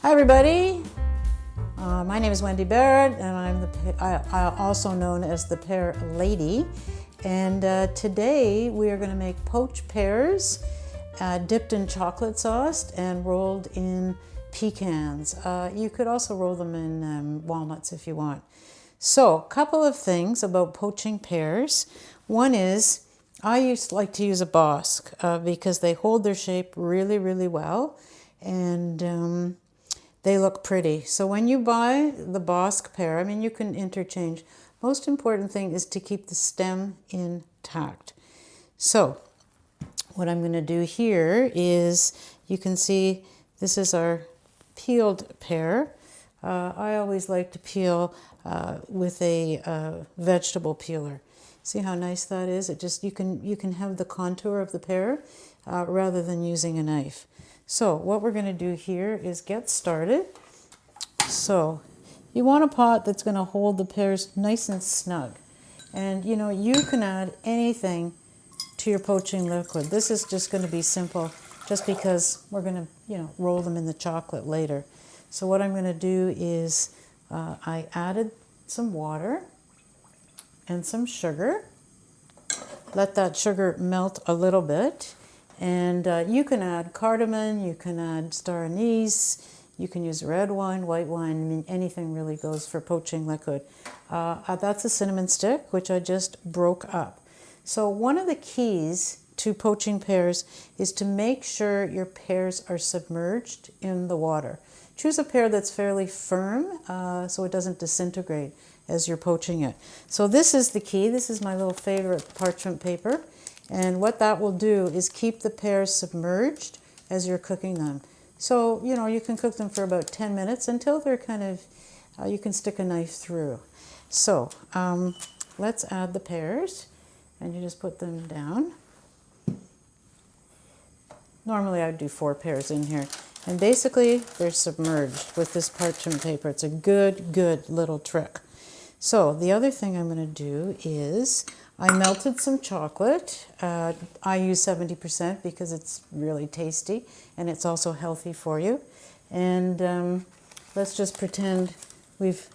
Hi everybody, my name is Wendy Barrett and I'm also known as the Pear Lady. And today we are going to make poached pears dipped in chocolate sauce and rolled in pecans. You could also roll them in walnuts if you want. So, a couple of things about poaching pears. One is I like to use a bosque because they hold their shape really, really well, and they look pretty. So when you buy the bosque pear, I mean, you can interchange. Most important thing is to keep the stem intact. So what I'm going to do here is, you can see this is our peeled pear. I always like to peel with a vegetable peeler. See how nice that is? It just, you can have the contour of the pear rather than using a knife. So what we're going to do here is get started. So you want a pot that's going to hold the pears nice and snug. And you know, you can add anything to your poaching liquid. This is just going to be simple just because we're going to, roll them in the chocolate later. So what I'm going to do is I added some water and some sugar. Let that sugar melt a little bit. And you can add cardamom, you can add star anise, you can use red wine, white wine, I mean, anything really goes for poaching liquid. That's a cinnamon stick, which I just broke up. So one of the keys to poaching pears is to make sure your pears are submerged in the water. Choose a pear that's fairly firm so it doesn't disintegrate as you're poaching it. So this is the key. This is my little favorite parchment paper. And what that will do is keep the pears submerged as you're cooking them. So, you can cook them for about 10 minutes until they're kind of, you can stick a knife through. So, let's add the pears, and you just put them down. Normally I would do 4 pears in here. And basically they're submerged with this parchment paper. It's a good little trick. So the other thing I'm going to do is I melted some chocolate. I use 70% because it's really tasty and it's also healthy for you. And let's just pretend we've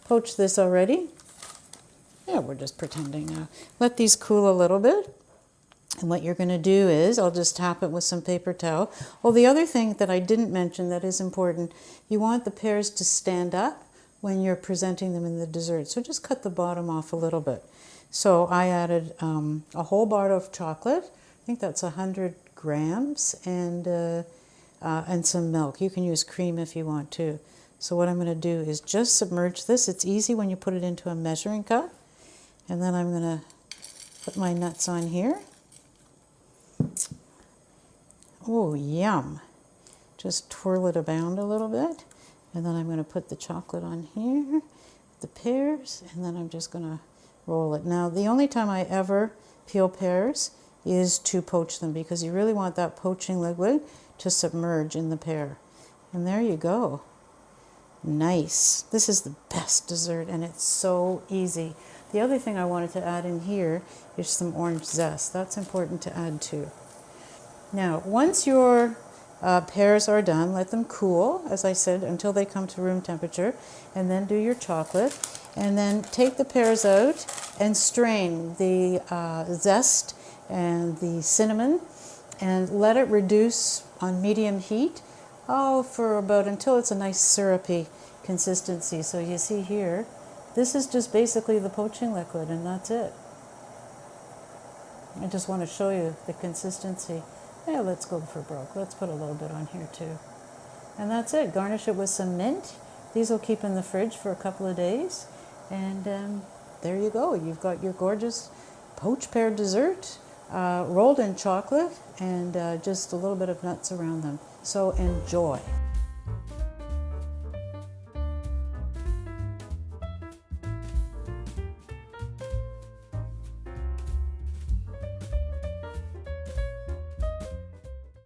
poached this already. Yeah, we're just pretending now. Let these cool a little bit. And what you're going to do is, I'll just tap it with some paper towel. Well, the other thing that I didn't mention that is important, you want the pears to stand up when you're presenting them in the dessert. So just cut the bottom off a little bit. So I added a whole bar of chocolate. I think that's 100 grams, and some milk. You can use cream if you want to. So what I'm going to do is just submerge this. It's easy when you put it into a measuring cup. And then I'm going to put my nuts on here. Oh, yum. Just twirl it around a little bit. And then I'm going to put the chocolate on here, the pears, and then I'm just going to roll it. Now, the only time I ever peel pears is to poach them, because you really want that poaching liquid to submerge in the pear. And there you go. Nice. This is the best dessert, and it's so easy. The other thing I wanted to add in here is some orange zest. That's important to add too. Now, once your pears are done, let them cool, as I said, until they come to room temperature, and then do your chocolate. And then take the pears out and strain the zest and the cinnamon, and let it reduce on medium heat, for about until it's a nice syrupy consistency. So you see here, this is just basically the poaching liquid, and that's it. I just want to show you the consistency. Yeah, let's go for broke. Let's put a little bit on here too. And that's it. Garnish it with some mint. These will keep in the fridge for a couple of days. And there you go. You've got your gorgeous poached pear dessert, rolled in chocolate, and just a little bit of nuts around them. So enjoy.